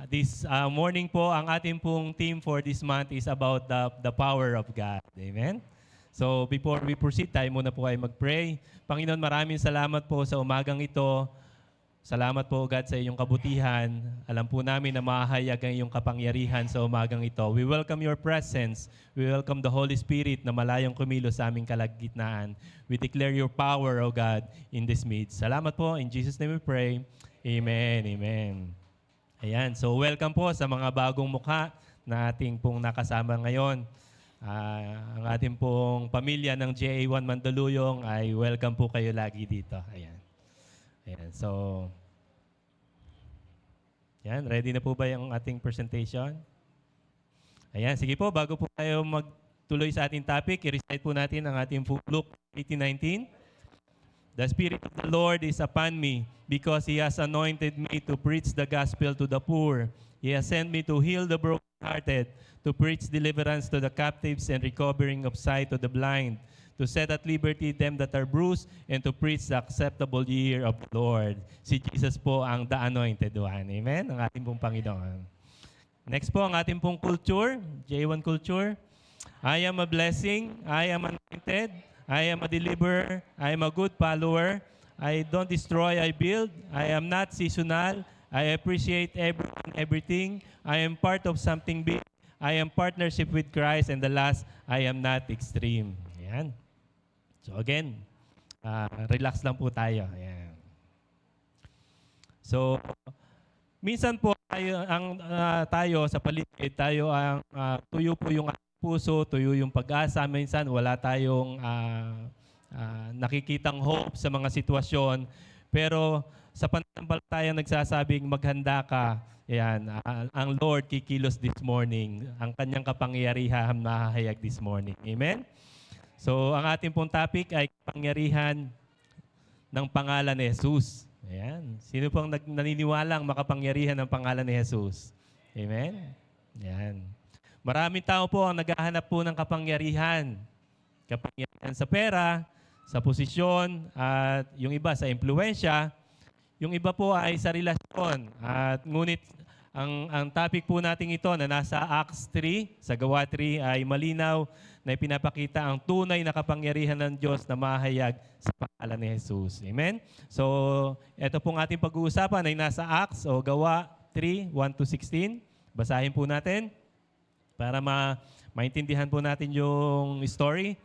This morning po, ang ating pong theme for this month is about the power of God. Amen? So before we proceed, tayo muna po ay mag-pray. Panginoon, maraming salamat po sa umagang ito. Salamat po, God, sa iyong kabutihan. Alam po namin na mahahayag ang iyong kapangyarihan sa umagang ito. We welcome your presence. We welcome the Holy Spirit na malayong kumilos sa aming kalagitnaan. We declare your power, O God, in this midst. Salamat po. In Jesus' name we pray. Amen. Amen. Ayan. So welcome po sa mga bagong mukha na ating pong nakasama ngayon. Ang ating pong pamilya ng JA1 Mandaluyong ay welcome po kayo lagi dito. Ayan. Ayan, so, yan, ready na po ba yung ating presentation? Ayan, sige po, bago po tayo magtuloy sa ating topic, i-recite po natin ang ating Luke 18:19. The Spirit of the Lord is upon me, because He has anointed me to preach the gospel to the poor. He has sent me to heal the brokenhearted, to preach deliverance to the captives and recovering of sight to the blind, to set at liberty them that are bruised, and to preach the acceptable year of the Lord. Si Jesus po ang the anointed one. Amen? Ang ating pong Panginoon. Next po, ang ating pong culture, J1 culture. I am a blessing. I am anointed. I am a deliverer. I am a good follower. I don't destroy, I build. I am not seasonal. I appreciate everyone, everything. I am part of something big. I am partnership with Christ. And the last, I am not extreme. Ayan. So again, relax lang po tayo. Ayan. So, minsan po tayo sa paligid, tayo ang tuyo po yung puso, tuyo yung pag-asa. Minsan wala tayong nakikitang hope sa mga sitwasyon. Pero sa pananampalataya nagsasabing maghanda ka. Ayan, ang Lord kikilos this morning. Ang kanyang kapangyarihan mahahayag this morning. Amen? So, ang ating pong topic ay kapangyarihan ng pangalan ni Jesus. Ayan. Sino pong naniniwalang makapangyarihan ng pangalan ni Jesus? Amen? Ayan. Maraming tao po ang naghahanap po ng kapangyarihan. Kapangyarihan sa pera, sa posisyon, at yung iba sa impluensya. Yung iba po ay sa relasyon. At ngunit, ang topic po natin ito na nasa Acts 3, sa Gawa 3, ay malinaw na ipinapakita ang tunay na kapangyarihan ng Diyos na mahayag sa pangalan ni Jesus. Amen? So, ito pong ating pag-uusapan ay nasa Acts o Gawa 3, 1-16. Basahin po natin para maintindihan po natin yung story.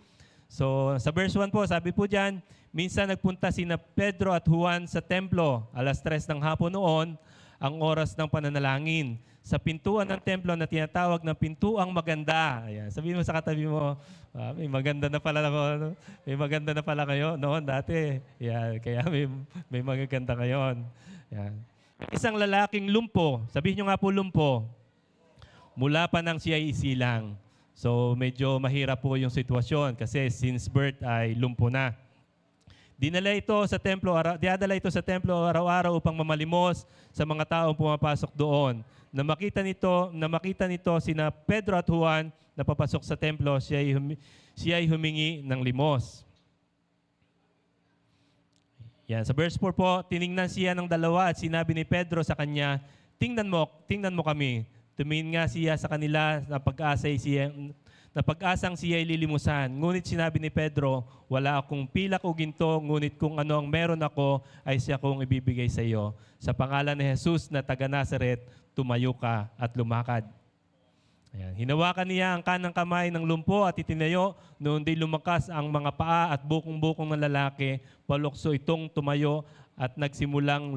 So, sa verse 1 po, sabi po dyan, minsan nagpunta sina Pedro at Juan sa templo, 3:00 ng hapon noon, ang oras ng pananalangin. Sa pintuan ng templo na tinatawag na pintuang maganda. Ayan. Sabihin mo sa katabi mo, may maganda na pala ako. Ano? May maganda na pala kayo noon dati. Ayan. Kaya may magaganda ngayon. Ayan. Isang lalaking lumpo. Sabihin nyo nga po lumpo. Mula pa nang siya isilang. So medyo mahirap po yung sitwasyon kasi since birth ay lumpo na. Dinala ito sa templo araw-araw upang mamalimos sa mga taong pumapasok doon. Na makita nito sina Pedro at Juan na papasok sa templo, siya ay humingi ng limos. Yan, sa verse 4 po, tiningnan siya ng dalawa at sinabi ni Pedro sa kanya, tingnan mo kami. Tumingin nga siya sa kanila na pag-asang siya ay lilimusan. Ngunit sinabi ni Pedro, wala akong pilak o ginto, ngunit kung ano ang meron ako, ay siya kong ibibigay sa iyo. Sa pangalan ni Jesus na taga Nazaret, tumayo ka at lumakad. Ayan. Hinawakan niya ang kanang kamay ng lumpo at itinayo, noon di lumakas ang mga paa at bukong-bukong ng lalaki, palukso itong tumayo at nagsimulang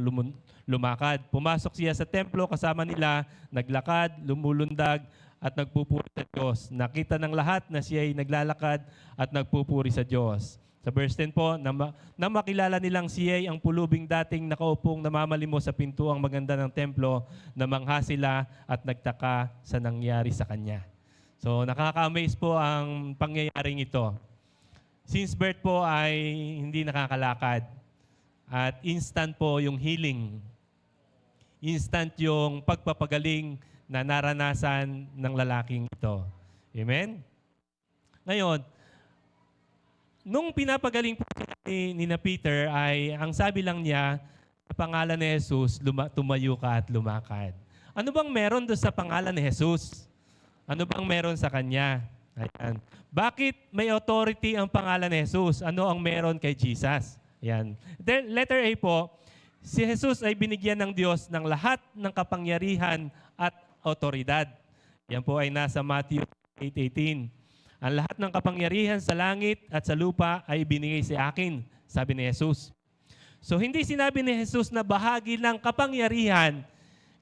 lumakad. Pumasok siya sa templo kasama nila, naglakad, lumulundag, at nagpupuri sa Diyos. Nakita ng lahat na siya ay naglalakad at nagpupuri sa Diyos. Sa verse 10 po, na makilala nilang siya ay ang pulubing dating nakaupong namamalimos sa pintuang maganda ng templo, namangha sila at nagtaka sa nangyari sa kanya. So nakaka-amaze po ang pangyayaring ito. Since birth po ay hindi nakakalakad at instant po yung healing. Instant yung pagpapagaling na naranasan ng lalaking ito. Amen? Ngayon, nung pinapagaling po ni Peter ay ang sabi lang niya, sa pangalan ni Jesus, tumayo ka at lumakad. Ano bang meron doon sa pangalan ni Jesus? Ano bang meron sa Kanya? Ayan. Bakit may authority ang pangalan ni Jesus? Ano ang meron kay Jesus? Ayan. Then, letter A po, si Jesus ay binigyan ng Diyos ng lahat ng kapangyarihan at autoridad. Yan po ay nasa Matthew 8:18. Ang lahat ng kapangyarihan sa langit at sa lupa ay binigay sa akin, sabi ni Jesus. So hindi sinabi ni Jesus na bahagi ng kapangyarihan,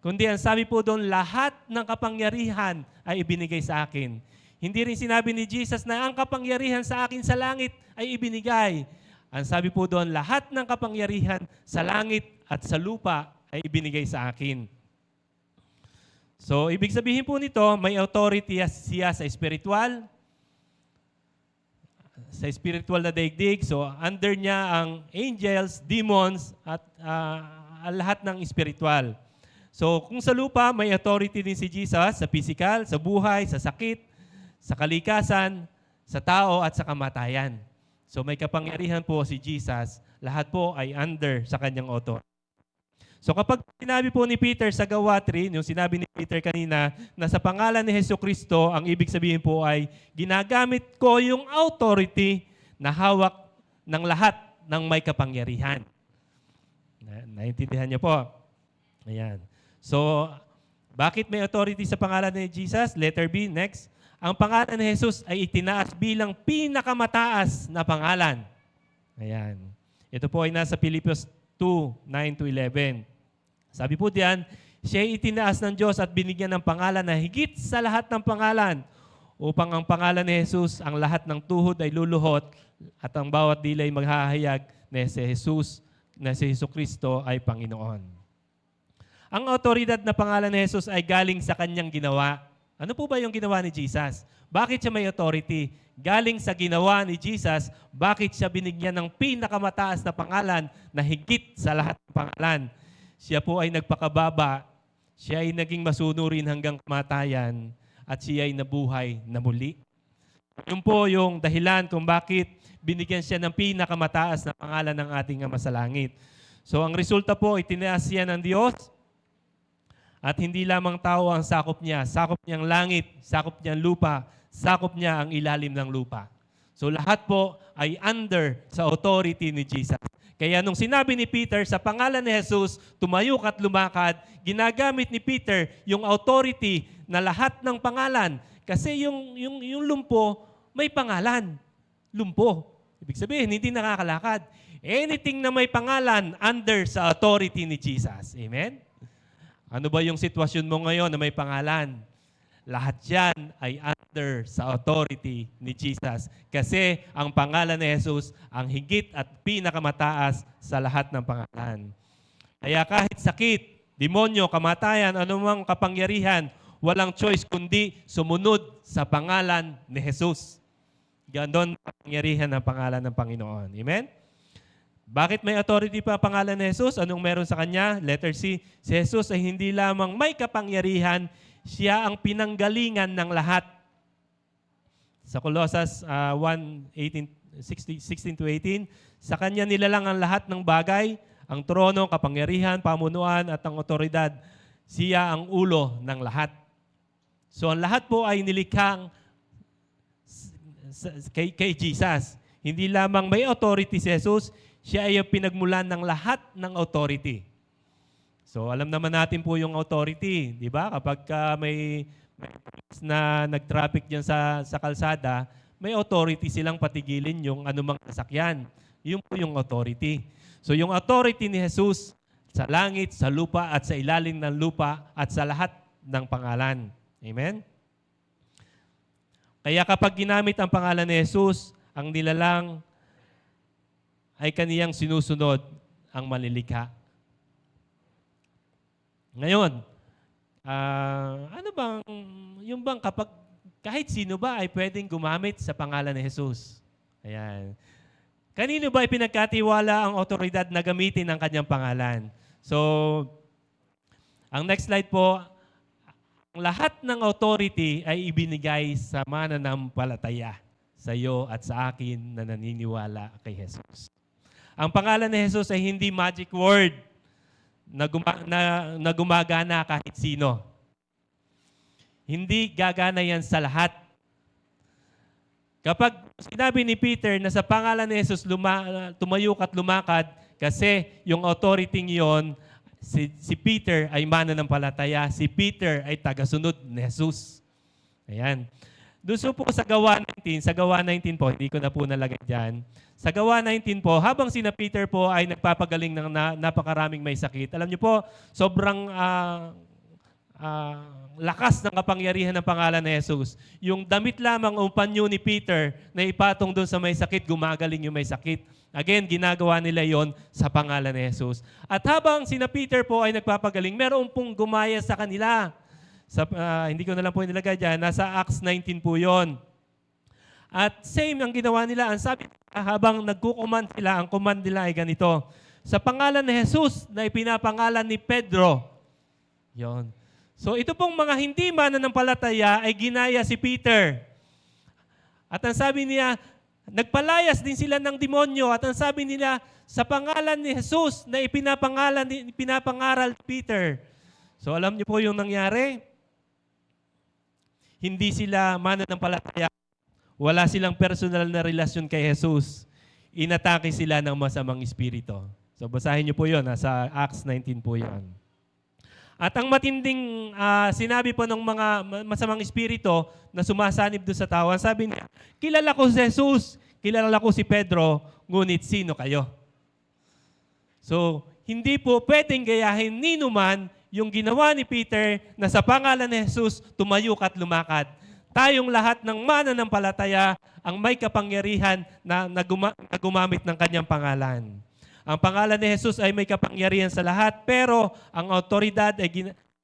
kundi ang sabi po doon, lahat ng kapangyarihan ay ibinigay sa akin. Hindi rin sinabi ni Jesus na ang kapangyarihan sa akin sa langit ay ibinigay. Ang sabi po doon, lahat ng kapangyarihan sa langit at sa lupa ay ibinigay sa akin. So, ibig sabihin po nito, may authority siya sa spiritual na daigdig. So, under niya ang angels, demons, at lahat ng spiritual. So, kung sa lupa, may authority din si Jesus sa physical, sa buhay, sa sakit, sa kalikasan, sa tao, at sa kamatayan. So, may kapangyarihan po si Jesus. Lahat po ay under sa kanyang authority. So kapag sinabi po ni Peter sa Gawa 3, yung sinabi ni Peter kanina, na sa pangalan ni Jesucristo, ang ibig sabihin po ay ginagamit ko yung authority na hawak ng lahat ng may kapangyarihan. Naintindihan niyo po? Ayan. So, bakit may authority sa pangalan ni Jesus? Letter B, next. Ang pangalan ni Jesus ay itinaas bilang pinakamataas na pangalan. Ayan. Ito po ay nasa Philippians 2:9-11. Sabi po diyan, siya ay itinaas ng Diyos at binigyan ng pangalan na higit sa lahat ng pangalan, upang ang pangalan ni Jesus, ang lahat ng tuhod ay luluhot at ang bawat dila ay maghahayag na si Jesus, na si Jesucristo ay Panginoon. Ang autoridad na pangalan ni Jesus ay galing sa kanyang ginawa. Ano po ba yung ginawa ni Jesus? Bakit siya may authority? Galing sa ginawa ni Jesus, bakit siya binigyan ng pinakamataas na pangalan na higit sa lahat ng pangalan? Siya po ay nagpakababa, siya ay naging masunurin hanggang kamatayan, at siya ay nabuhay na muli. Yun po yung dahilan kung bakit binigyan siya ng pinakamataas na pangalan ng ating Ama sa Langit. So ang resulta po, itinaas siya ng Diyos, at hindi lamang tao ang sakop niyang langit, sakop niyang lupa, sakop niya ang ilalim ng lupa. So lahat po ay under sa authority ni Jesus. Kaya nung sinabi ni Peter sa pangalan ni Jesus, tumayo at lumakad, ginagamit ni Peter yung authority na lahat ng pangalan. Kasi yung lumpo, may pangalan. Lumpo. Ibig sabihin, hindi nakakalakad. Anything na may pangalan, under sa authority ni Jesus. Amen? Ano ba yung sitwasyon mo ngayon na may pangalan? Lahat yan ay under sa authority ni Jesus. Kasi ang pangalan ni Jesus ang higit at pinakamataas sa lahat ng pangalan. Kaya kahit sakit, demonyo, kamatayan, anumang kapangyarihan, walang choice kundi sumunod sa pangalan ni Jesus. Ganon kapangyarihan ang pangalan ng Panginoon. Amen? Bakit may authority pa ang pangalan ni Jesus? Anong meron sa Kanya? Letter C, si Jesus ay hindi lamang may kapangyarihan, siya ang pinanggalingan ng lahat. Sa Colossus 1:16-18, sa Kanya nilalang ang lahat ng bagay, ang trono, kapangyarihan, pamunuan at ang otoridad. Siya ang ulo ng lahat. So ang lahat po ay nilikhang kay Jesus. Hindi lamang may authority si Jesus, siya ay yung pinagmulan ng lahat ng authority. So alam naman natin po yung authority, di ba? Kapag may na nag-traffic diyan sa kalsada, may authority silang patigilin yung anumang sasakyan. Yun po yung authority. So yung authority ni Jesus sa langit, sa lupa at sa ilalim ng lupa at sa lahat ng pangalan. Amen? Kaya kapag ginamit ang pangalan ni Jesus, ang nilalang ay kaniyang sinusunod ang malilikha. Ngayon, ano bang, yung bang kapag kahit sino ba ay pwedeng gumamit sa pangalan ni Jesus? Ayan. Kanino ba ipinagkatiwala ang otoridad na gamitin ang kanyang pangalan? So, ang next slide po, ang lahat ng authority ay ibinigay sa mananampalataya sa iyo at sa akin na naniniwala kay Jesus. Ang pangalan ni Jesus ay hindi magic word na gumagana kahit sino. Hindi gagana yan sa lahat. Kapag sinabi ni Peter na sa pangalan ni Jesus tumayo at lumakad, kasi yung authority yon, si Peter ay mananampalataya, si Peter ay tagasunod ni Jesus. Ayan. Doon po sa Gawa 19 po, hindi ko na po nalagay dyan. Sa Gawa 19 po, habang sina Peter po ay nagpapagaling ng napakaraming may sakit, alam niyo po, sobrang lakas ng kapangyarihan ng pangalan ni Jesus. Yung damit lamang o panyo ni Peter na ipatong doon sa may sakit, gumagaling yung may sakit. Again, ginagawa nila yon sa pangalan ni Jesus. At habang sina Peter po ay nagpapagaling, meron pong gumaya sa kanila. Hindi ko na lang po nilagay dyan, nasa Acts 19 po yon. At same ang ginawa nila. Ang sabi habang nagkukumand sila, ang command nila ay ganito. Sa pangalan ni Jesus na ipinapangalan ni Pedro. Yon. So ito pong mga hindi mananampalataya ay ginaya si Peter. At ang sabi niya, nagpalayas din sila ng demonyo. At ang sabi nila, sa pangalan ni Jesus na ipinapangaral ni Peter. So alam niyo po yung nangyari? Hindi sila mananampalataya. Wala silang personal na relasyon kay Jesus. Inatake sila ng masamang espiritu. So basahin niyo po yun. Nasa Acts 19 po yan. At ang matinding sinabi po ng mga masamang espiritu na sumasanib doon sa tao, sabi niya, kilala ko si Jesus, kilala ko si Pedro, ngunit sino kayo? So, hindi po pwedeng gayahin ni numan yung ginawa ni Peter na sa pangalan ni Jesus, tumayo at lumakad. Tayong lahat ng mananampalataya ang may kapangyarihan na gumamit ng kanyang pangalan. Ang pangalan ni Jesus ay may kapangyarihan sa lahat, pero ang autoridad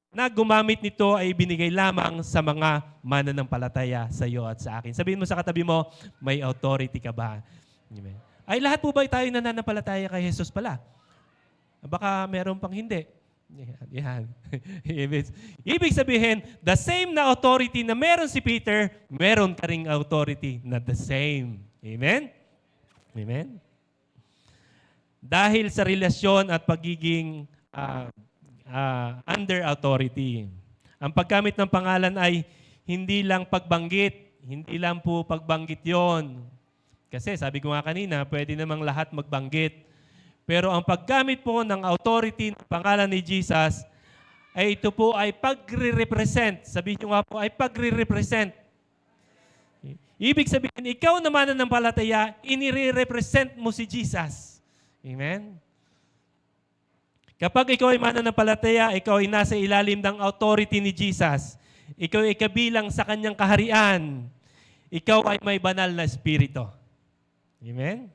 na gumamit nito ay binigay lamang sa mga mananampalataya sa iyo at sa akin. Sabihin mo sa katabi mo, may authority ka ba? Amen. Ay lahat po ba tayo nananampalataya kay Jesus pala? Baka meron pang hindi. Yan. Ibig sabihin, the same na authority na meron si Peter, meron ka ring authority na the same. Amen? Amen? Dahil sa relasyon at pagiging under authority. Ang paggamit ng pangalan ay hindi lang pagbanggit. Hindi lang po pagbanggit yon. Kasi sabi ko nga kanina, pwede namang lahat magbanggit. Pero ang paggamit po ng authority ng pangalan ni Jesus, ay ito po ay pagre-represent. Sabihin nyo nga po, ay pagre-represent. Ibig sabihin, ikaw naman ang nampalataya, inire-represent mo si Jesus. Amen? Kapag ikaw ay mananampalataya, ikaw ay nasa ilalim ng authority ni Jesus. Ikaw ay kabilang sa kanyang kaharian. Ikaw ay may banal na espiritu. Amen?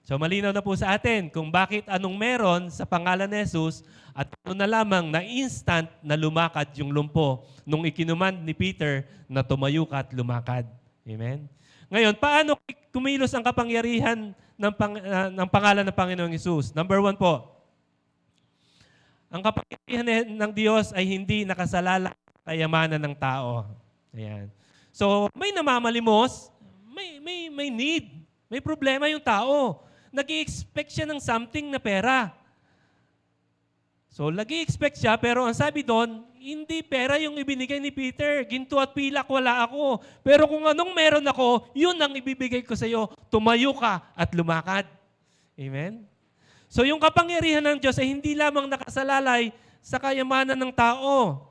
So malinaw na po sa atin kung bakit anong meron sa pangalan ni Jesus at ano na lamang na instant na lumakad yung lumpo nung ikinuman ni Peter na tumayo ka at lumakad. Amen? Ngayon, paano kumilos ang kapangyarihan ng pangalan ng Panginoong Jesus? Number 1 po, ang kapangyarihan ng Diyos ay hindi nakasalala sa kayamanan ng tao. Ayan. So, may namamalimos, may need, may problema yung tao. Nag-i-expect siya ng something na pera. So, nag-i-expect siya, pero ang sabi doon, hindi pera yung ibinigay ni Peter. Ginto at pilak wala ako. Pero kung anong meron ako, yun ang ibibigay ko sa iyo. Tumayo ka at lumakad. Amen? So yung kapangyarihan ng Diyos ay hindi lamang nakasalalay sa kayamanan ng tao.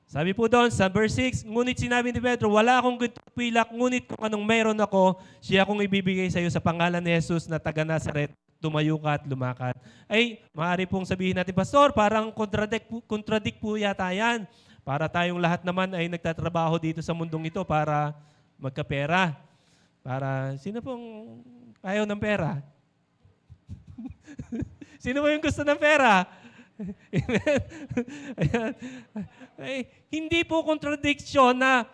Sabi po doon sa verse 6, ngunit sinabi ni Pedro, wala akong ginto at pilak, ngunit kung anong meron ako, siya akong ibibigay sa iyo sa pangalan ni Jesus na taga Nazaret. Tumayo ka at lumakad. Ay, maaari pong sabihin natin, Pastor, parang contradict po yata yan. Para tayong lahat naman ay nagtatrabaho dito sa mundong ito para magkapera. Para, sino pong ayaw ng pera? Sino mo yung gusto ng pera? Ay, hindi po contradiction na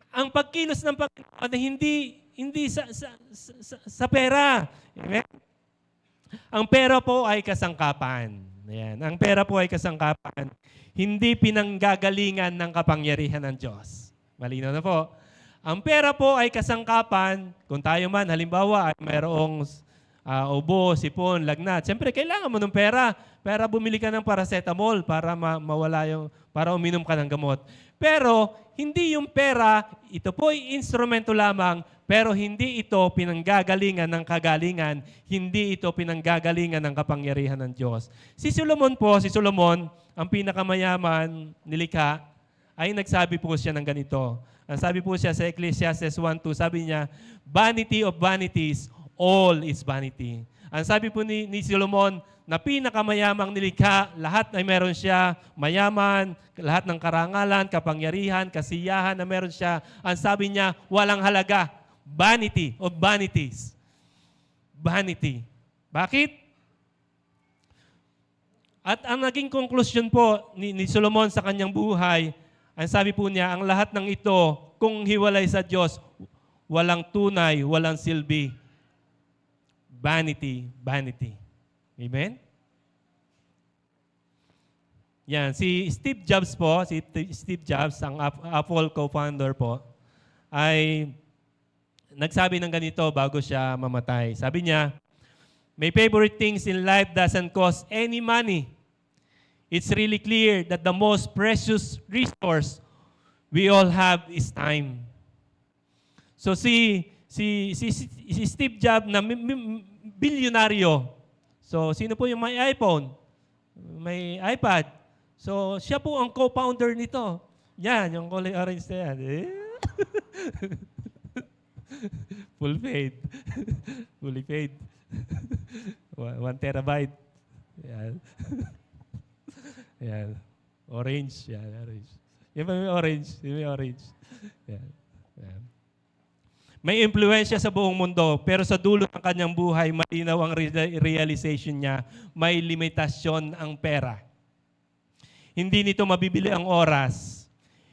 ang pagkilos ng Panginoon ay hindi sa pera. Amen? Ang pera po ay kasangkapan. Ayan. Ang pera po ay kasangkapan. Hindi pinanggagalingan ng kapangyarihan ng Diyos. Malinaw na po. Ang pera po ay kasangkapan. Kung tayo man, halimbawa, ay mayroong ubo, sipon, lagnat. Siyempre, kailangan mo ng pera. Para bumili ka ng paracetamol para para uminom ka ng gamot. Pero, hindi yung pera, ito po ay instrumento lamang, pero hindi ito pinanggagalingan ng kagalingan, hindi ito pinanggagalingan ng kapangyarihan ng Diyos. Si Solomon, ang pinakamayaman nilikha, ay nagsabi po siya ng ganito. Ang sabi po siya sa Ecclesiastes 1:2, sabi niya, vanity of vanities, all is vanity. Ang sabi po ni Solomon, na pinakamayamang nilikha, lahat ay meron siya, mayaman, lahat ng karangalan, kapangyarihan, kasiyahan na meron siya. Ang sabi niya, walang halaga. Vanity of vanities. Vanity. Bakit? At ang naging konklusyon po ni Solomon sa kanyang buhay, ang sabi po niya, ang lahat ng ito, kung hiwalay sa Diyos, walang tunay, walang silbi. Vanity, vanity. Amen? Yan, si Steve Jobs po, ang Apple co-founder po, ay nagsabi ng ganito bago siya mamatay. Sabi niya, my favorite things in life doesn't cost any money. It's really clear that the most precious resource we all have is time. So si Steve Jobs na bilyonaryo. So sino po yung may iPhone? May iPad. So siya po ang co-founder nito. Yan, yung kulay orange na yan. Full paid. Fully paid. 1 terabyte. Yan. Yan. Orange. Yan, orange. Yan ba may orange? Yan may orange. Yan. Yan. May impluensya sa buong mundo, pero sa dulo ng kanyang buhay, malinaw ang realization niya, may limitasyon ang pera. Hindi nito mabibili ang oras.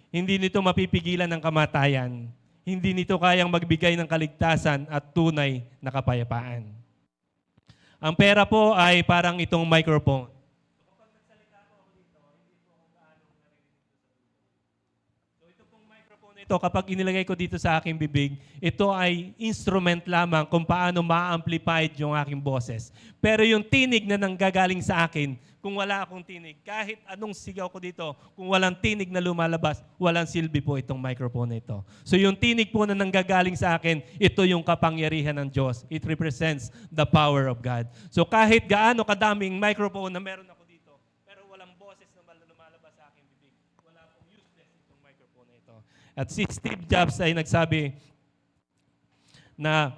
Hindi nito mapipigilan ang kamatayan. Hindi nito kayang magbigay ng kaligtasan at tunay na kapayapaan. Ang pera po ay parang itong microphone. Ito, kapag inilagay ko dito sa aking bibig, ito ay instrument lamang kung paano ma-amplified yung aking boses. Pero yung tinig na nanggagaling sa akin, kung wala akong tinig, kahit anong sigaw ko dito, kung walang tinig na lumalabas, walang silbi po itong microphone na ito. So yung tinig po na nanggagaling sa akin, ito yung kapangyarihan ng Diyos. It represents the power of God. So kahit gaano kadaming microphone na meron ako dito, pero walang boses na lumalabas sa aking bibig, wala akong useless itong microphone na ito. At si Steve Jobs ay nagsabi na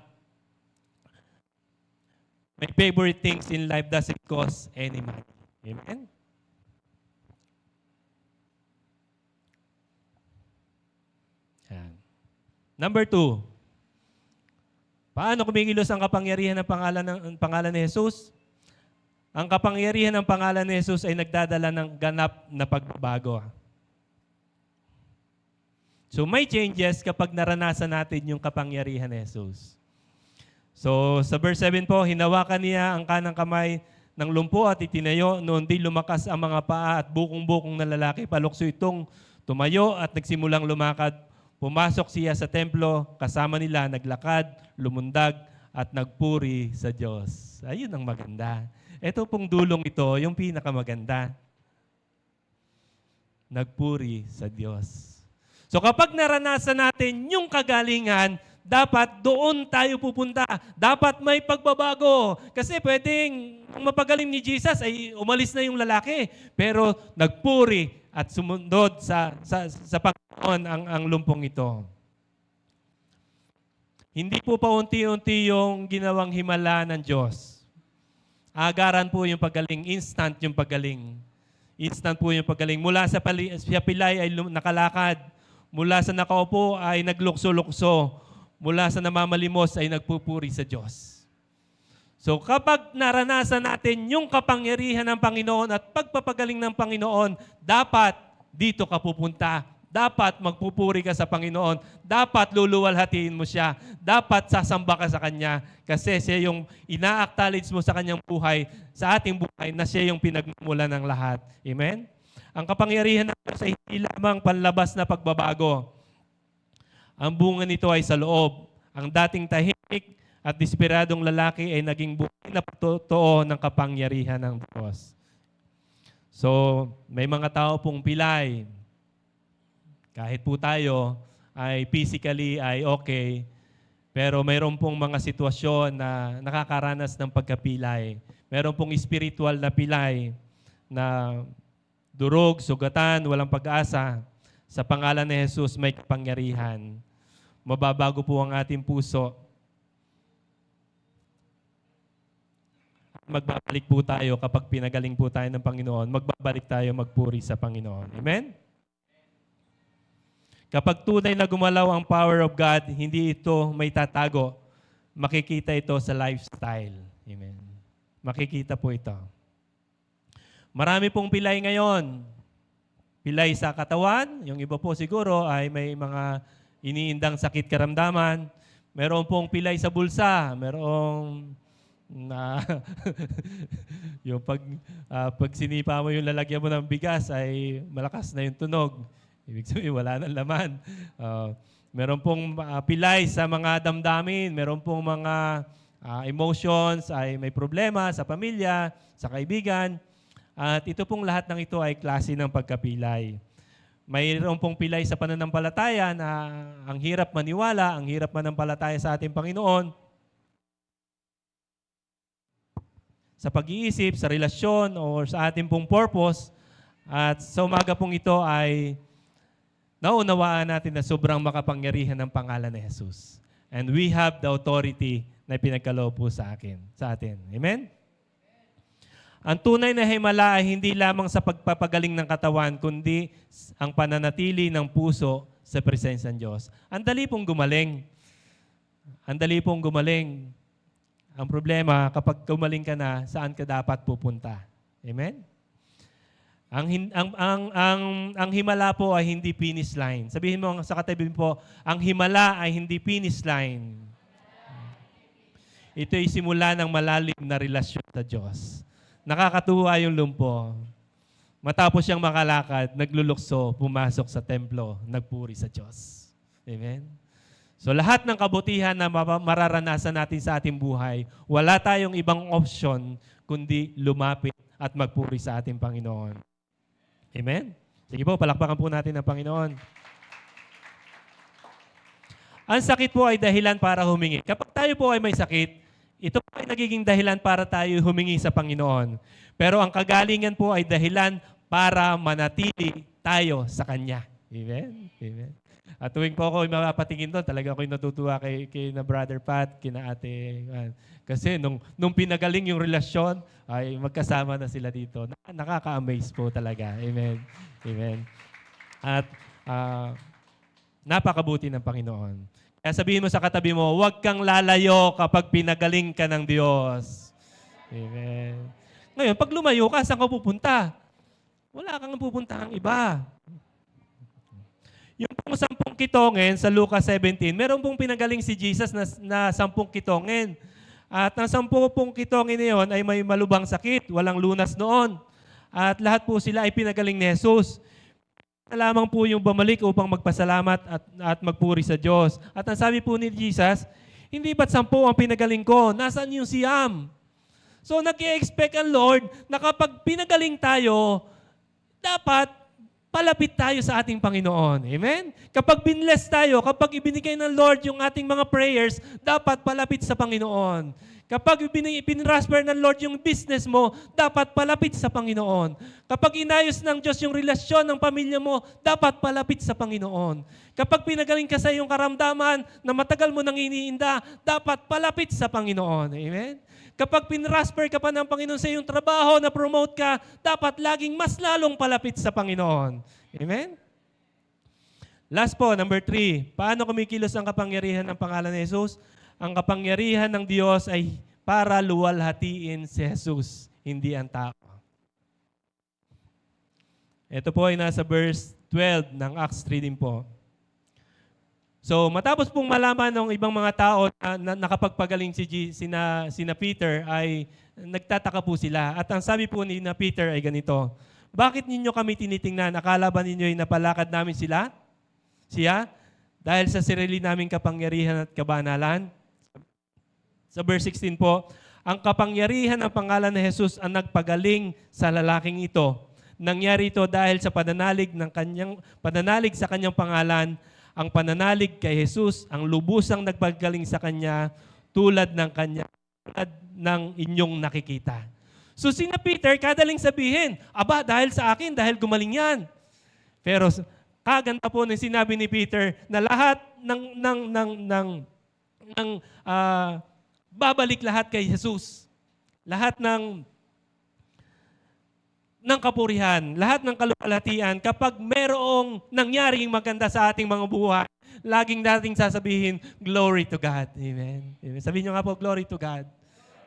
my favorite things in life doesn't cost any money. Amen? Yan. Number 2, paano kumikilos ang kapangyarihan ng pangalan ni Jesus? Ang kapangyarihan ng pangalan ni Jesus ay nagdadala ng ganap na pagbabago. So may changes kapag naranasan natin yung kapangyarihan ni Jesus. So sa verse 7 po, hinawakan niya ang kanang kamay ng lumpo at itinayo, noon di lumakas ang mga paa at bukong-bukong na lalaki. Palukso itong tumayo at nagsimulang lumakad. Pumasok siya sa templo, kasama nila naglakad, lumundag at nagpuri sa Diyos. Ayun ang maganda. Ito pong dulong ito, yung pinakamaganda. Nagpuri sa Diyos. So kapag naranasan natin yung kagalingan, dapat doon tayo pupunta. Dapat may pagbabago. Kasi pwedeng mapagaling ni Jesus ay umalis na yung lalaki. Pero nagpuri at sumundod sa Panginoon ang lumpong ito. Hindi po paunti-unti yung ginawang himala ng Diyos. Agaran po yung pagaling. Instant yung pagaling. Instant po yung pagaling. Mula sa pilay ay nakalakad. Mula sa nakaupo ay naglukso-lukso. Mula sa namamalimos ay nagpupuri sa Diyos. So kapag naranasan natin yung kapangyarihan ng Panginoon at pagpapagaling ng Panginoon, dapat dito ka pupunta. Dapat magpupuri ka sa Panginoon. Dapat luluwalhatiin mo siya. Dapat sasamba ka sa Kanya. Kasi siya yung ina-acknowledge mo sa Kanyang buhay, sa ating buhay, na siya yung pinagmumula ng lahat. Amen? Ang kapangyarihan ng Diyos ay hindi lamang panlabas na pagbabago. Ang bunga nito ay sa loob. Ang dating tahimik at desperadong lalaki ay naging buhay na totoo ng kapangyarihan ng Diyos. So, may mga tao pong pilay. Kahit po tayo ay physically ay okay, pero mayroon pong mga sitwasyon na nakakaranas ng pagkapilay. Mayroon pong spiritual na pilay na durog, sugatan, walang pag-asa. Sa pangalan ni Jesus may kapangyarihan. Mababago po ang ating puso. Magbabalik po tayo kapag pinagaling po tayo ng Panginoon. Magbabalik tayo magpuri sa Panginoon. Amen? Kapag tunay na gumalaw ang power of God, hindi ito may tatago. Makikita ito sa lifestyle. Amen? Makikita po ito. Marami pong pilay ngayon. Pilay sa katawan. Yung iba po siguro ay may mga iniindang sakit karamdaman. Meron pong pilay sa bulsa. Merong na yung pag sinipa mo yung lalagyan mo ng bigas ay malakas na yung tunog. Ibig sabihin, wala nang laman. Meron pong pilay sa mga damdamin. Meron pong mga emotions, ay may problema sa pamilya, sa kaibigan. At ito pong lahat ng ito ay klase ng pagkapilay. Mayroon pong pilay sa pananampalataya na ang hirap maniwala, ang hirap manampalataya sa ating Panginoon. Sa pag-iisip, sa relasyon, o sa ating pong purpose. At sa umaga pong ito ay naunawaan natin na sobrang makapangyarihan ng pangalan ni Jesus. And we have the authority na pinagkaloob po sa atin. Amen? Ang tunay na himala ay hindi lamang sa pagpapagaling ng katawan, kundi ang pananatili ng puso sa presensya ng Diyos. Ang dali pong gumaling. Ang dali pong gumaling. Ang problema, kapag gumaling ka na, saan ka dapat pupunta? Amen? Ang himala po ay hindi finish line. Sabihin mo sa katabi po, ang himala ay hindi finish line. Ito ay simula ng malalim na relasyon sa Diyos. Nakakatuwa yung lumpo. Matapos siyang makalakad, naglulukso, pumasok sa templo, nagpuri sa Diyos. Amen? So lahat ng kabutihan na mararanasan natin sa ating buhay, wala tayong ibang option kundi lumapit at magpuri sa ating Panginoon. Amen? Sige po, palakpakan po natin ang Panginoon. Ang sakit po ay dahilan para humingi. Kapag tayo po ay may sakit, ito po ay nagiging dahilan para tayo humingi sa Panginoon. Pero ang kagalingan po ay dahilan para manatili tayo sa Kanya. Amen? Amen. At tuwing po ako mapapatingin doon, talaga ako'y natutuwa kay na Brother Pat, kina Ate. Kasi nung pinagaling yung relasyon, ay magkasama na sila dito. Nakaka-amaze po talaga. Amen. Amen. At napakabuti ng Panginoon. Kaya sabihin mo sa katabi mo, huwag kang lalayo kapag pinagaling ka ng Diyos. Amen. Ngayon, pag lumayo ka, saan ka pupunta? Wala kang pupuntahang iba. Yung pong 10 kitongin sa Lucas 17, meron pong pinagaling si Jesus na 10 kitongin. At ang 10 pong kitongin na yun ay may malubhang sakit, walang lunas noon. At lahat po sila ay pinagaling ni Jesus. Lamang po yung bumalik upang magpasalamat at magpuri sa Diyos. At ang sabi po ni Jesus, hindi ba't 10 ang pinagaling ko? Nasaan yung siyam? So nag-i-expect ang Lord na kapag pinagaling tayo, dapat palapit tayo sa ating Panginoon. Amen? Kapag binless tayo, kapag ibinigay ng Lord yung ating mga prayers, dapat palapit sa Panginoon. Kapag pinrasper ng Lord yung business mo, dapat palapit sa Panginoon. Kapag inayos ng Diyos yung relasyon ng pamilya mo, dapat palapit sa Panginoon. Kapag pinagaling ka sa iyong karamdaman na matagal mo nang iniinda, dapat palapit sa Panginoon. Amen? Kapag pinrasper ka pa ng Panginoon sa iyong trabaho, na-promote ka, dapat laging mas lalong palapit sa Panginoon. Amen? Last po, number 3. Paano kumikilos ang kapangyarihan ng pangalan ni Jesus? Ang kapangyarihan ng Diyos ay para luwalhatiin si Jesus, hindi ang tao. Ito po ay nasa verse 12 ng Acts 3 din po. So matapos pong malaman ng ibang mga tao na nakapagpagaling sina Peter, ay nagtataka po sila. At ang sabi po ni na Peter ay ganito, bakit ninyo kami tinitingnan? Akala ba ninyo ay napalakad namin siya? Dahil sa sarili naming kapangyarihan at kabanalan? Sa verse 16 po, ang kapangyarihan ng pangalan ni Jesus ang nagpagaling sa lalaking ito. Nangyari ito dahil sa pananalig sa kanyang pangalan, ang pananalig kay Jesus ang lubusang nagpagaling sa kanya tulad ng inyong nakikita. So sina Peter, kadaling sabihin, aba, dahil sa akin, dahil gumaling yan. Pero kaganda po ng sinabi ni Peter na lahat babalik lahat kay Jesus. Lahat ng kapurihan, lahat ng kaluwalhatian, kapag merong nangyaring maganda sa ating mga buhay, laging nating sasabihin, glory to God. Amen. Amen. Sabihin nyo nga po, glory to God.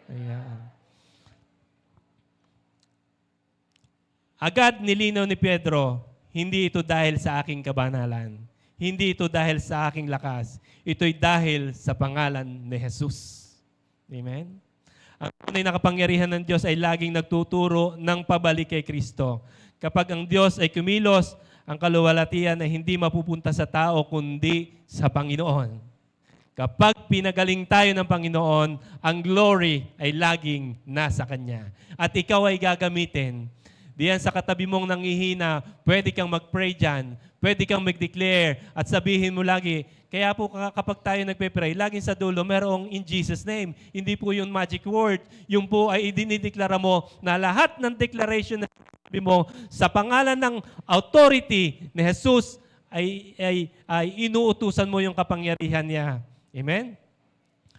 Ayan. Agad nilinaw ni Pedro, hindi ito dahil sa aking kabanalan. Hindi ito dahil sa aking lakas. Ito'y dahil sa pangalan ni Jesus. Amen? Ang tunay na kapangyarihan ng Diyos ay laging nagtuturo ng pabalik kay Kristo. Kapag ang Diyos ay kumilos, ang kaluwalhatian ay hindi mapupunta sa tao kundi sa Panginoon. Kapag pinagaling tayo ng Panginoon, ang glory ay laging nasa Kanya. At ikaw ay gagamitin. Diyan sa katabi mong nanghihina, pwede kang mag-pray dyan, pwede kang mag-declare at sabihin mo lagi, kaya po kapag tayo nagpe-pray, laging sa dulo, merong in Jesus' name. Hindi po yung magic word. Yung po ay idinideklara mo na lahat ng declaration na sabi mo sa pangalan ng authority ni Jesus ay inuutusan mo yung kapangyarihan niya. Amen?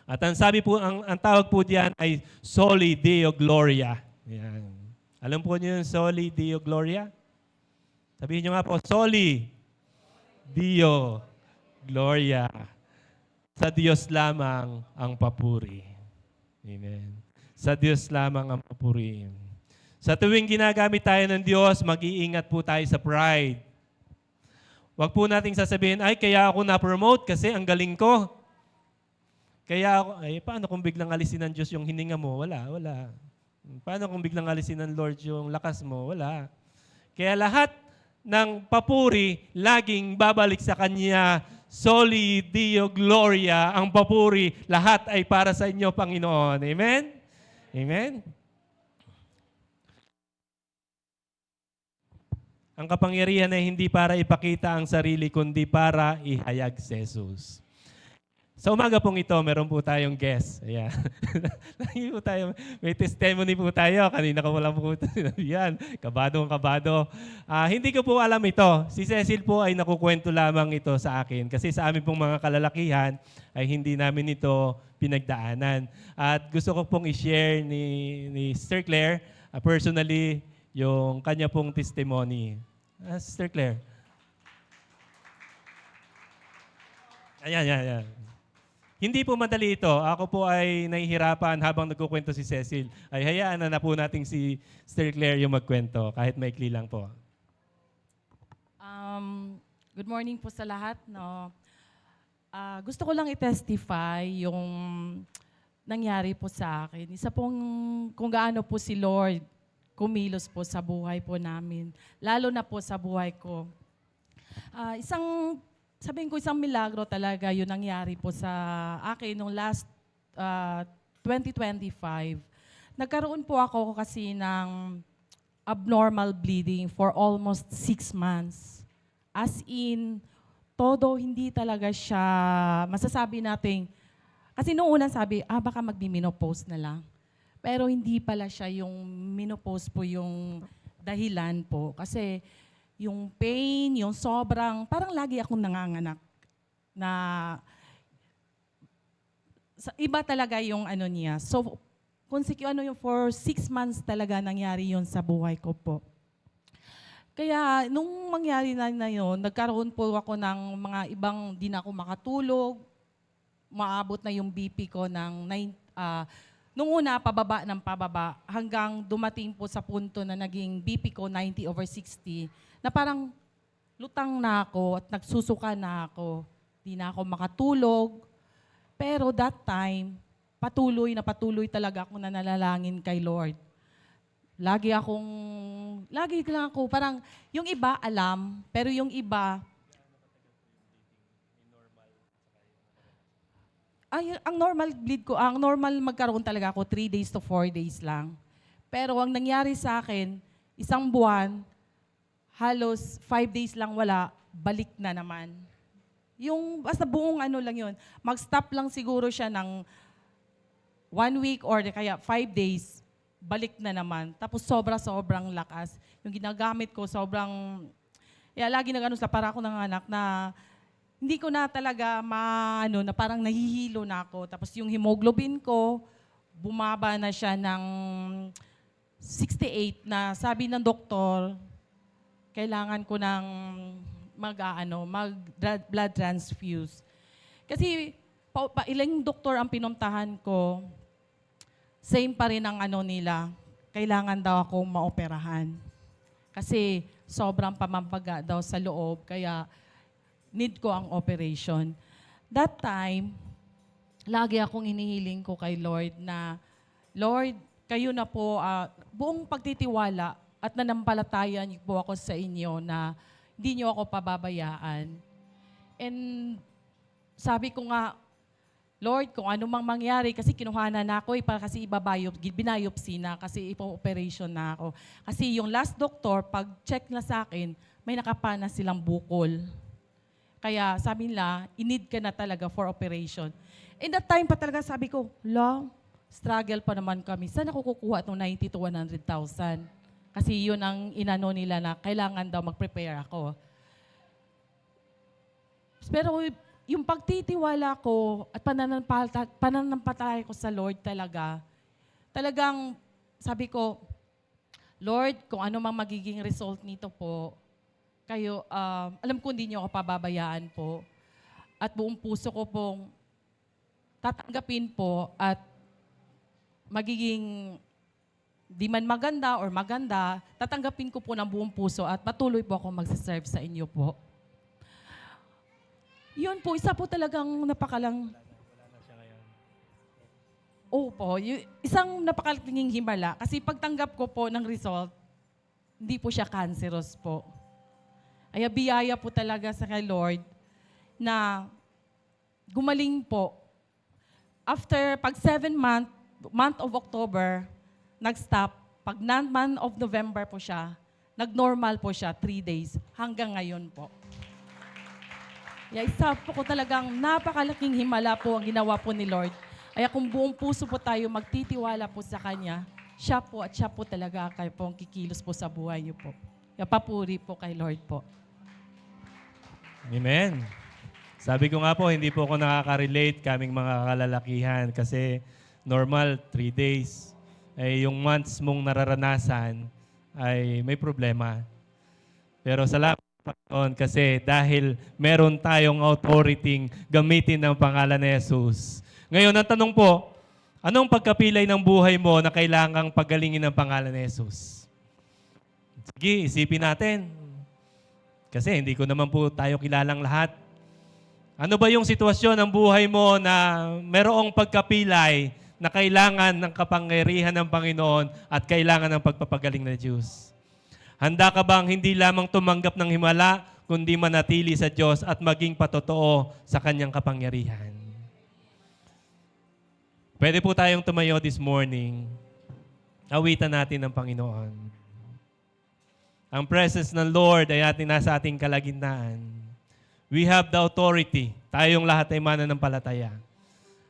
At ang sabi po, ang tawag po diyan ay Soli Deo Gloria. Yan. Alam po niyo yung Soli Deo Gloria? Sabihin niyo nga po, Soli Deo Gloria. Sa Diyos lamang ang papuri. Amen. Sa Diyos lamang ang papuri. Sa tuwing ginagamit tayo ng Diyos, mag-iingat po tayo sa pride. Huwag po nating sasabihin, ay, kaya ako na-promote kasi ang galing ko. Kaya ako, ay, paano kung biglang alisin ng Diyos yung hininga mo? Wala. Paano kung biglang alisin ng Lord yung lakas mo? Wala. Kaya lahat ng papuri, laging babalik sa Kanya. Soli Deo Gloria, ang papuri, lahat ay para sa inyo, Panginoon. Amen? Amen? Ang kapangyarihan ay hindi para ipakita ang sarili, kundi para ihayag si Jesus. Sa umaga pong ito, meron po tayong guest. Ayan. Lagi po tayo, may testimony po tayo. Kanina ko wala po ito sinabihan. Kabado. Hindi ko po alam ito. Si Cecil po ay nakukwento lamang ito sa akin. Kasi sa amin pong mga kalalakihan ay hindi namin ito pinagdaanan. At gusto ko pong i-share ni Sister Claire personally yung kanya pong testimony. Sister Claire. Ayan. Hindi po madali ito. Ako po ay nahihirapan habang nagkukwento si Cecil. Ay hayaan na po nating si Sister Claire yung magkwento, kahit maikli lang po. Good morning po sa lahat. No? Gusto ko lang i-testify yung nangyari po sa akin. Isa pong kung gaano po si Lord kumilos po sa buhay po namin. Lalo na po sa buhay ko. Sabihin ko, isang milagro talaga yun nangyari po sa akin nung last 2025. Nagkaroon po ako kasi ng abnormal bleeding for almost 6 months. As in, todo hindi talaga siya, masasabi natin, kasi noong unang sabi, baka magbi-menopause na lang. Pero hindi pala siya yung menopause po yung dahilan po. Kasi yung pain, yung sobrang, parang lagi akong nanganganak na iba talaga yung ano niya. So, yung for 6 months talaga nangyari yun sa buhay ko po. Kaya, nung mangyari na yun, nagkaroon po ako ng mga ibang, di na ako makatulog, maabot na yung BP ko ng, nung una, pababa ng pababa, hanggang dumating po sa punto na naging BP ko 90/60, na parang lutang na ako at nagsusuka na ako. Di na ako makatulog. Pero that time, patuloy talaga ako na nalalangin kay Lord. Lagi lang ako, parang yung iba alam, pero yung iba, Ay, ang normal bleed ko, ang normal magkaroon talaga ako 3 days to 4 days lang. Pero ang nangyari sa akin, isang buwan, halos 5 days lang wala, balik na naman. Yung basta buong ano lang yun. Mag-stop lang siguro siya ng 1 week or kaya 5 days, balik na naman. Tapos sobrang lakas. Yung ginagamit ko, kaya lagi nag-ano sa para ako ng anak na hindi ko na talaga na parang nahihilo na ako. Tapos yung hemoglobin ko, bumaba na siya ng 68 na sabi ng doktor, kailangan ko ng blood transfuse. Kasi ilang doktor ang pinuntahan ko, same pa rin ang nila, kailangan daw akong maoperahan. Kasi sobrang pamampaga daw sa loob, kaya need ko ang operation. That time, lagi akong inihiling ko kay Lord na, Lord, kayo na po, buong pagtitiwala at nanampalatayan niyo po ako sa inyo na hindi niyo ako pababayaan. And sabi ko nga, Lord, kung ano mang mangyari, kasi kinuhanan na ako, para kasi binayopsi na, kasi ipo-operation na ako. Kasi yung last doctor, pag check na sa akin, may nakapana silang bukol. Kaya sabi nila, i-need ka na talaga for operation. In that time pa talaga sabi ko, struggle pa naman kami. Saan ako kukuha itong 90 to 100,000? Kasi yun ang inano nila na kailangan daw mag-prepare ako. Pero yung pagtitiwala ko at pananampalataya ko sa Lord talagang sabi ko, Lord, kung ano mang magiging result nito po, kayo, alam ko hindi niyo ako pababayaan po. At buong puso ko pong tatanggapin po at magiging di man maganda or maganda, tatanggapin ko po ng buong puso at patuloy po ako magsaserve sa inyo po. Yun po, isa po talagang Opo, isang napakalaking himala. Kasi pagtanggap ko po ng result, hindi po siya cancerous po. Ay biyaya po talaga sa kay Lord na gumaling po. After, pag 7 month of October, nag-stop. Pag month of November po siya, nag-normal po siya, 3 days, hanggang ngayon po. Isa po ko talagang napakalaking himala po ang ginawa po ni Lord. Kaya kung buong puso po tayo magtitiwala po sa Kanya, siya po talaga kayo po ang kikilos po sa buhay niyo po. Kaya papuri po kay Lord po. Amen. Sabi ko nga po, hindi po ako nakaka-relate kaming mga kalalakihan kasi normal, 3 days. Yung months mong nararanasan ay may problema. Pero salamat Panginoon kasi dahil meron tayong authority gamitin ng pangalan ni Jesus. Ngayon, ang tanong po, anong pagkapilay ng buhay mo na kailangang pagalingin ng pangalan ni Jesus? Sige, isipin natin. Kasi hindi ko naman po tayo kilalang lahat. Ano ba yung sitwasyon ng buhay mo na merong pagkapilay na kailangan ng kapangyarihan ng Panginoon at kailangan ng pagpapagaling ng Diyos? Handa ka bang hindi lamang tumanggap ng himala, kundi manatili sa Diyos at maging patotoo sa Kanyang kapangyarihan? Pwede po tayong tumayo this morning. Awitan natin ng Panginoon. Ang presence ng Lord ay nasa ating kalagitnaan. We have the authority. Tayong lahat ay mananampalataya.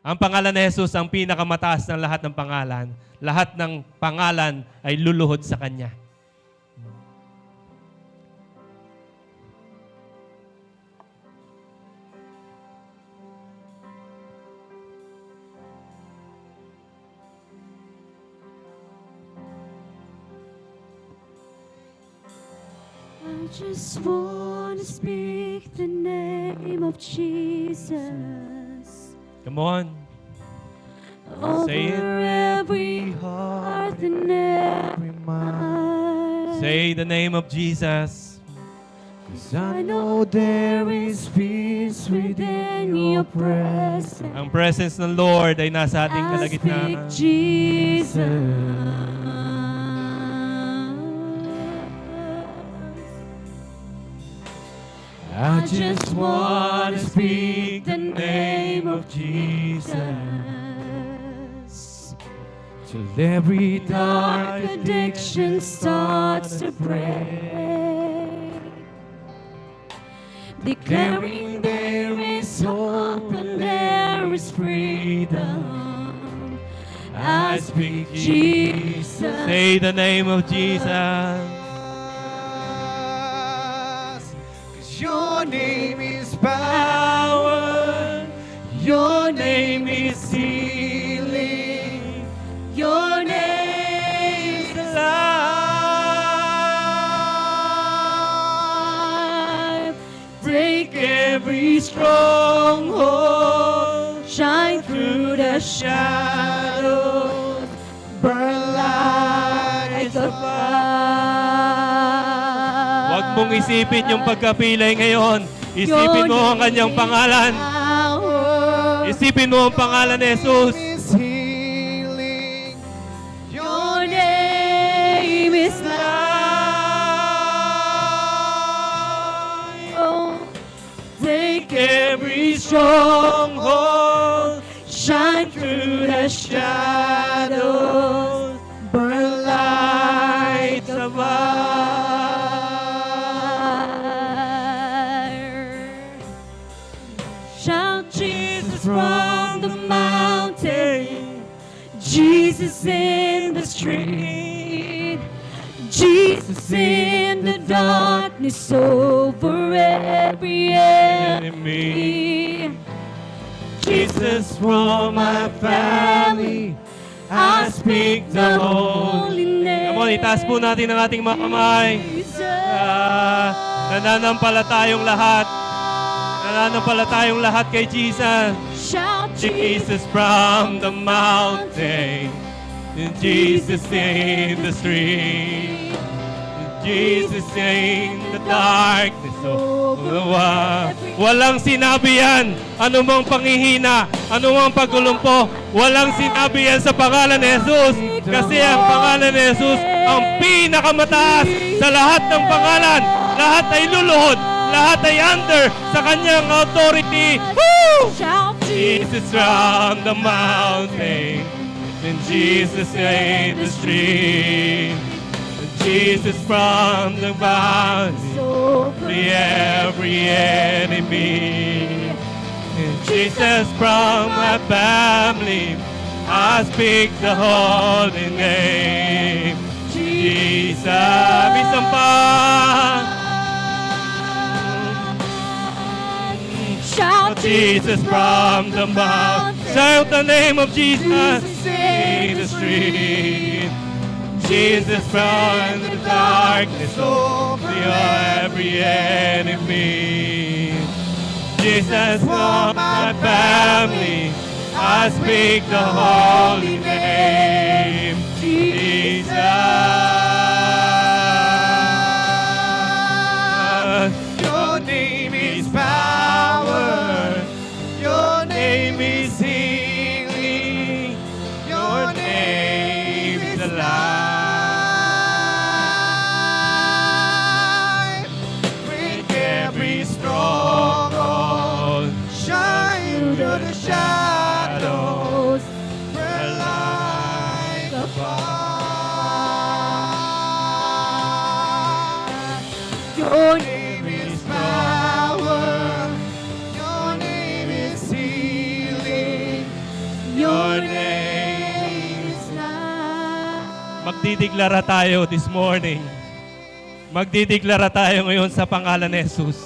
Ang pangalan ni Jesus ang pinakamataas ng lahat ng pangalan. Lahat ng pangalan ay luluhod sa Kanya. I just want to speak the name of Jesus Come on. over Say it. every heart and every mind. Say the name of Jesus. 'Cause I know there is peace within your presence. Ang presence ng Lord ay nasa ating I speak kalagitnaan. Jesus. I just want to speak the name of Jesus till every dark addiction starts to break. Declaring there is hope and there is freedom. I speak Jesus. Say the name of Jesus. Your name is power. Your name is healing. Your name is life. Break every stronghold. Shine through the shadows. Burn like a fire. Huwag mong isipin yung pagkapilay ngayon. Isipin mo ang kanyang pangalan. Isipin mo ang pangalan ni Jesus. Is healing. Your name is life. Oh, take every stronghold, shine through the shadows, burn light of fire. Shout Jesus from the mountain, Jesus in the street, Jesus in the darkness over every enemy. Jesus from my family, I speak the holy name. Come on, itaas po natin ang ating mga kamay. Nananampalatayong lahat. Nananampalatayong lahat kay Jesus. Shout Jesus from the mountain, Jesus in the street, Jesus in the darkness of the world. Walang sinabi yan, anumang panghihina, anumang pagkulumpo, walang sinabi yan sa pangalan ni Jesus. Kasi ang pangalan ni Jesus ang pinakamataas sa lahat ng pangalan. Lahat ay luluhod, lahat ay under sa kanyang authority. Woo! Shout Jesus from the mountain, and Jesus in the street, and Jesus from the mountain, every enemy, and Jesus from my family, I speak the holy name, Jesus. Isang pa. Shout Jesus from the mountain. Shout the name of Jesus in the street. Jesus from the darkness over every enemy. Jesus from my family. I speak the holy name. Jesus. Your name is power. Your name is healing. Your name is life. Break every stronghold. Shine through the shadows. Burn like a fire. Your name is power. Your name is healing. Your name is life. Magdideklara tayo this morning. Magdideklara tayo ngayon sa pangalan ni Jesus.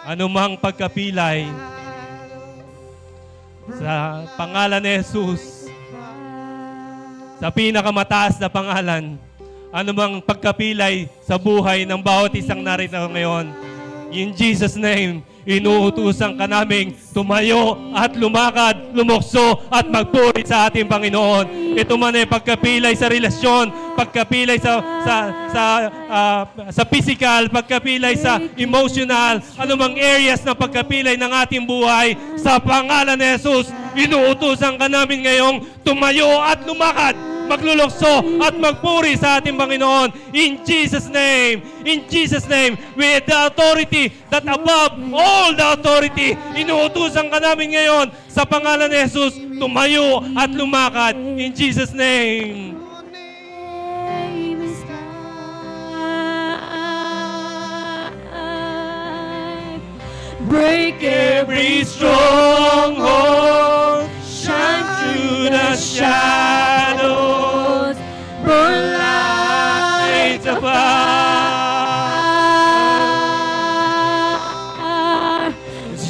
Anumang pagkapilay sa pangalan ni Jesus, sa pinakamataas na pangalan, anumang pagkapilay sa buhay ng bawat isang narito ngayon, in Jesus' name, inuutusan ka naming tumayo at lumakad, lumukso at magpuri sa ating Panginoon. Ito man ay pagkapilay sa relasyon, pagkapilay sa physical, pagkapilay sa emotional, anumang areas ng pagkapilay ng ating buhay, sa pangalan ni Jesus, inuutusan ka namin ngayong tumayo at lumakad maglulukso at magpuri sa ating Panginoon. In Jesus' name, with the authority that above all the authority, inuutusan ka namin ngayon sa pangalan ni Jesus, tumayo at lumakad. In Jesus' name. Name is life. Break Every stronghold, shine through the shadows, burn light above.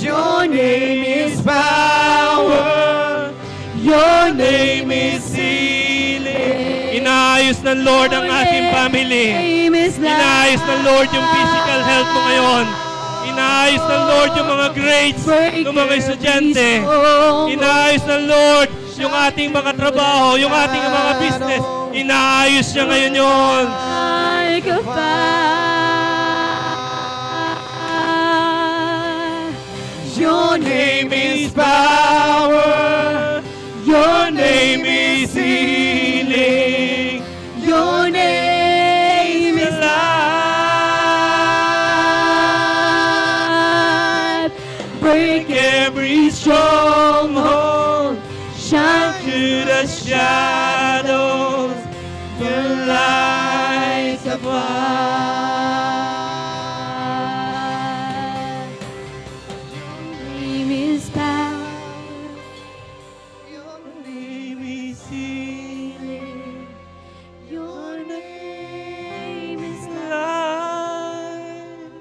Your name is power. Your name is healing. Inaayos ng Lord ang ating family. Name is Inaayos ng Lord yung physical health mo ngayon. Inaayos ng Lord yung mga grades ng mga estudyante. Inaayos ng Lord yung ating mga trabaho, yung ating mga business. Inaayos niya ngayon yun. like a fire. Your name is power. Your name is healing. Your name is life. Break every stronghold. Shine through the shadows. Your light above. name is power. Your name is healing. Your name is Life.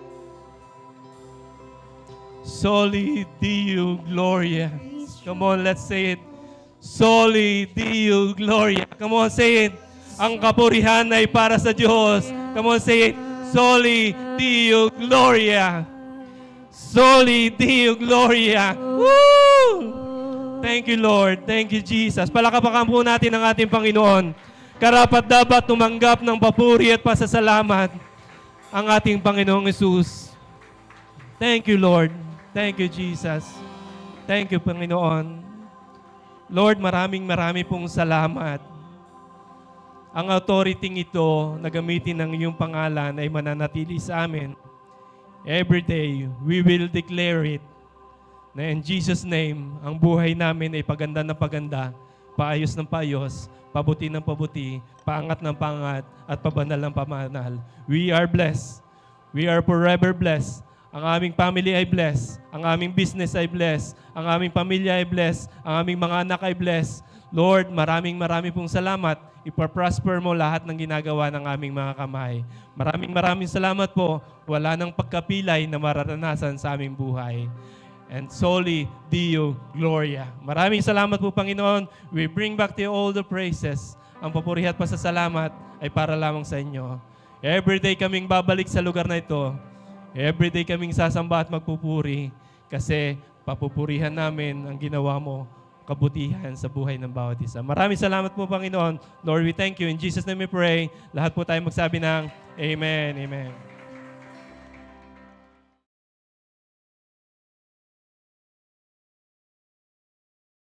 Soli Deo Gloria. Come on, let's say it. Soli Deo Gloria. Come on, say it. Ang kapurihan ay para sa Diyos. Come on, say it. Soli Deo Gloria. Soli Deo Gloria. Woo! Thank you, Lord. Thank you, Jesus. Palakapakan po natin ang ating Panginoon. Karapat-dapat tumanggap ng papuri at pasasalamat ang ating Panginoong Yesus. Thank you, Lord. Thank you, Jesus. Thank you, Panginoon. Lord, marami pong salamat. Ang authority ito na gamitin ng iyong pangalan ay mananatili sa amin. Every day, we will declare it na in Jesus' name, ang buhay namin ay paganda ng paganda, paayos ng paayos, pabuti ng pabuti, paangat ng paangat, at pabanal ng pamanal. We are blessed. We are forever blessed. Ang aming family ay blessed. Ang aming business ay blessed. Ang aming pamilya ay blessed. Ang aming mga anak ay blessed. Lord, marami pong salamat. Ipaprosper mo lahat ng ginagawa ng aming mga kamay. Maraming salamat po. Wala nang pagkapilay na mararanasan sa aming buhay. And soli Deo Gloria. Maraming salamat po, Panginoon. We bring back to you all the praises. Ang papuri at pasasalamat ay para lamang sa inyo. Everyday kaming babalik sa lugar na ito. Everyday kaming sasamba at magpupuri kasi papupurihan namin ang ginawa mo, kabutihan sa buhay ng bawat isa. Maraming salamat po, Panginoon. Lord, we thank you. In Jesus' name we pray. Lahat po tayo magsabi ng Amen. Amen.